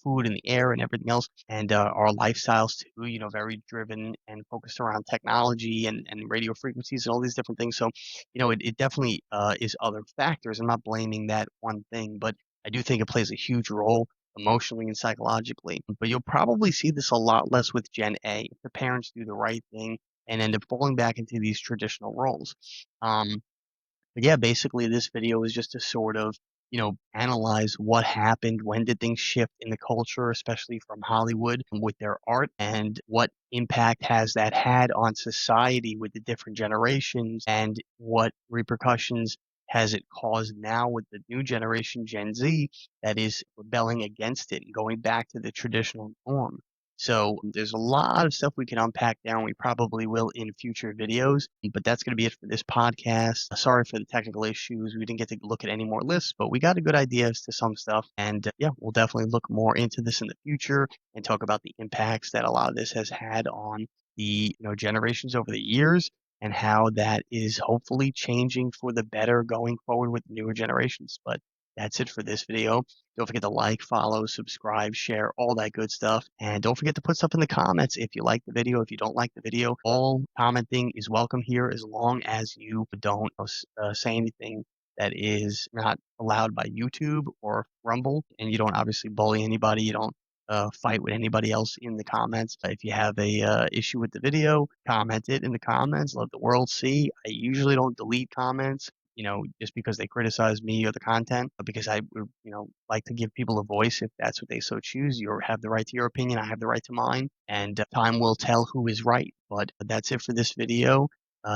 food in the air and everything else, and our lifestyles too, very driven and focused around technology and radio frequencies and all these different things. So, it definitely is other factors. I'm not blaming that one thing, but I do think it plays a huge role emotionally and psychologically. But you'll probably see this a lot less with Gen A. If the parents do the right thing and end up falling back into these traditional roles. Um, but yeah, basically this video is just to sort of, analyze what happened, when did things shift in the culture, especially from Hollywood with their art, and what impact has that had on society with the different generations, and what repercussions has it caused now with the new generation, Gen Z, that is rebelling against it and going back to the traditional norm. So there's a lot of stuff we can unpack there, and we probably will in future videos. But that's going to be it for this podcast. Sorry for the technical issues. We didn't get to look at any more lists, but we got a good idea as to some stuff. And yeah, we'll definitely look more into this in the future and talk about the impacts that a lot of this has had on the generations over the years, and how that is hopefully changing for the better going forward with newer generations. But that's it for this video. Don't forget to like, follow, subscribe, share, all that good stuff. And don't forget to put stuff in the comments if you like the video, if you don't like the video. All commenting is welcome here as long as you don't say anything that is not allowed by YouTube or Rumble. And you don't obviously bully anybody. You don't fight with anybody else in the comments. If you have a issue with the video, comment it in the comments. Let the world see. I usually don't delete comments, just because they criticize me or the content, but because I would, like to give people a voice if that's what they so choose. You have the right to your opinion. I have the right to mine, and time will tell who is right. But that's it for this video.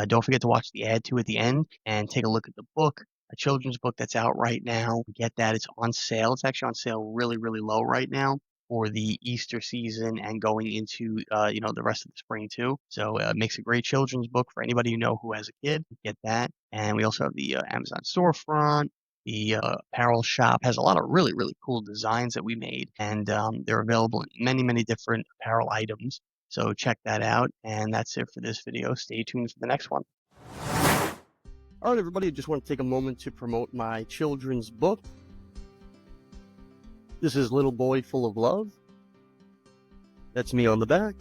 Don't forget to watch the ad too at the end and take a look at the book, a children's book that's out right now. Get that. It's on sale. It's actually on sale really, really low right now for the Easter season and going into the rest of the spring too. So it makes a great children's book for anybody who has a kid. Get that. And we also have the Amazon storefront. The apparel shop has a lot of really, really cool designs that we made, and they're available in many, many different apparel items. So check that out. And that's it for this video. Stay tuned for the next one. All right, everybody, I just want to take a moment to promote my children's book. This is Little Boy Full of Love. That's me on the back.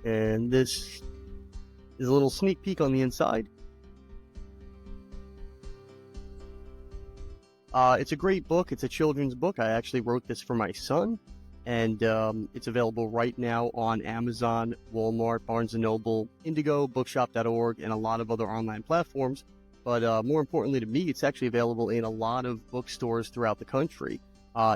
And this is a little sneak peek on the inside. It's a great book. It's a children's book. I actually wrote this for my son. And it's available right now on Amazon, Walmart, Barnes & Noble, Indigo, bookshop.org, and a lot of other online platforms. But more importantly to me, it's actually available in a lot of bookstores throughout the country.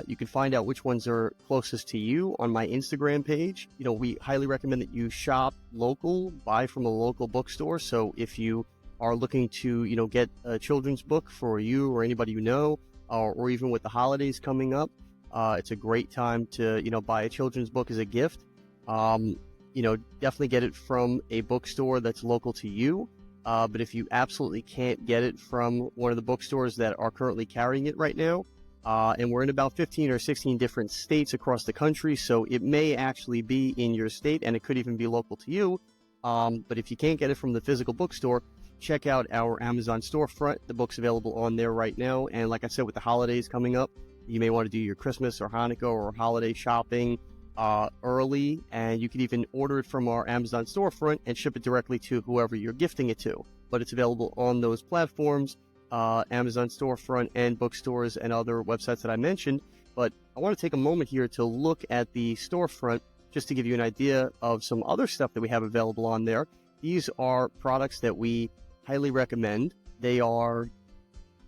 You can find out which ones are closest to you on my Instagram page. We highly recommend that you shop local, buy from a local bookstore. So if you are looking to, get a children's book for you or anybody you know, or even with the holidays coming up, it's a great time to, buy a children's book as a gift. Definitely get it from a bookstore that's local to you. But if you absolutely can't get it from one of the bookstores that are currently carrying it right now, and we're in about 15 or 16 different states across the country, so it may actually be in your state, and it could even be local to you. But if you can't get it from the physical bookstore, check out our Amazon storefront. The book's available on there right now. And like I said, with the holidays coming up, you may want to do your Christmas or Hanukkah or holiday shopping early, and you can even order it from our Amazon storefront and ship it directly to whoever you're gifting it to. But it's available on those platforms, Amazon storefront and bookstores and other websites that I mentioned. But I want to take a moment here to look at the storefront just to give you an idea of some other stuff that we have available on there. These are products that we highly recommend. They are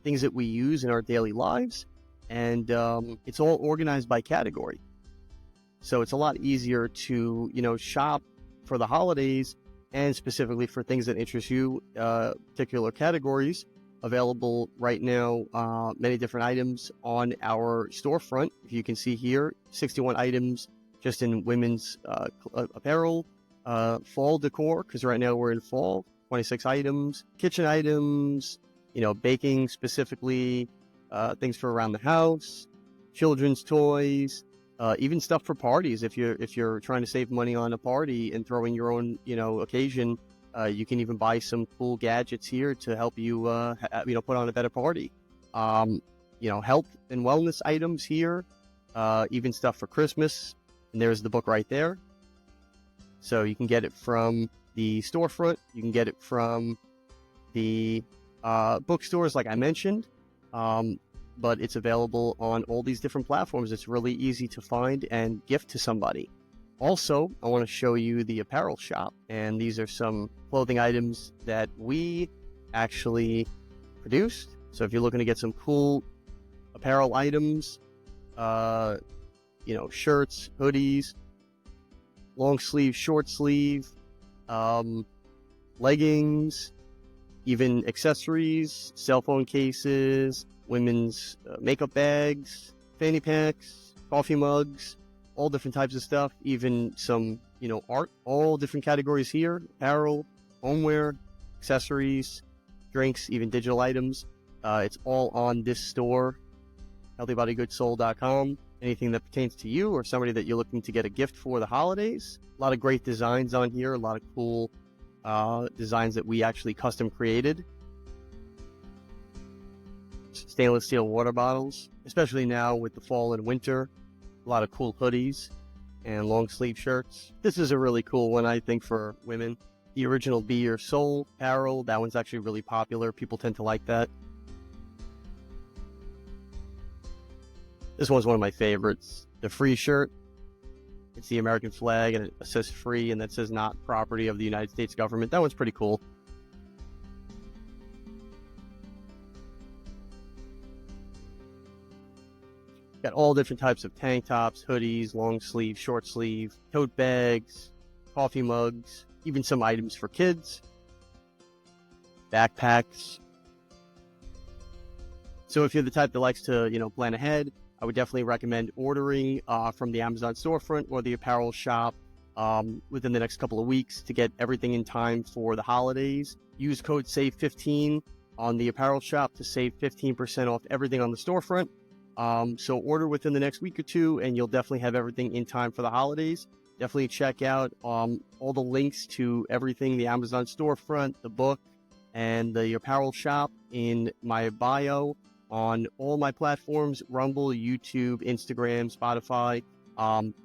things that we use in our daily lives, and it's all organized by category. So it's a lot easier to, shop for the holidays and specifically for things that interest you, particular categories. Available right now, many different items on our storefront. If you can see here, 61 items just in women's apparel, fall decor, because right now we're in fall, 26 items, kitchen items, baking specifically, things for around the house, children's toys, even stuff for parties. If you're trying to save money on a party and throwing your own, occasion, you can even buy some cool gadgets here to help you, put on a better party. Health and wellness items here, even stuff for Christmas. And there's the book right there. So you can get it from the storefront. You can get it from the bookstores, like I mentioned. But it's available on all these different platforms. It's really easy to find and gift to somebody. Also, I want to show you the apparel shop, and these are some clothing items that we actually produced. So if you're looking to get some cool apparel items, shirts, hoodies, long sleeve, short sleeve, leggings, even accessories, cell phone cases, women's makeup bags, fanny packs, coffee mugs, all different types of stuff, even some, art, all different categories here: apparel, homeware, accessories, drinks, even digital items. It's all on this store, healthybodygoodssoul.com. Anything that pertains to you or somebody that you're looking to get a gift for the holidays. A lot of great designs on here, a lot of cool designs that we actually custom created. Stainless steel water bottles, especially now with the fall and winter. A lot of cool hoodies and long sleeve shirts. This is a really cool one, I think, for women. The original Be Your Soul apparel, that one's actually really popular. People tend to like that. This one's one of my favorites. The free shirt. It's the American flag, and it says free, and that says not property of the United States government. That one's pretty cool. Got all different types of tank tops, hoodies, long sleeve, short sleeve, tote bags, coffee mugs, even some items for kids, backpacks. So if you're the type that likes to, plan ahead, I would definitely recommend ordering from the Amazon storefront or the apparel shop within the next couple of weeks to get everything in time for the holidays. Use code SAVE15 on the apparel shop to save 15% off everything on the storefront. So order within the next week or two, and you'll definitely have everything in time for the holidays. Definitely check out all the links to everything, the Amazon storefront, the book, and the apparel shop in my bio on all my platforms: Rumble, YouTube, Instagram, Spotify.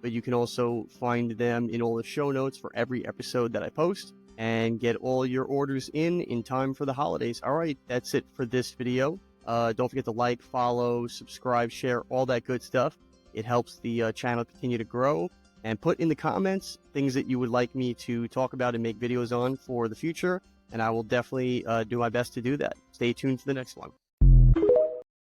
But you can also find them in all the show notes for every episode that I post, and get all your orders in time for the holidays. All right, that's it for this video. Don't forget to like, follow, subscribe, share, all that good stuff. It helps the channel continue to grow. And put in the comments things that you would like me to talk about and make videos on for the future, and I will definitely do my best to do that. Stay tuned for the next one.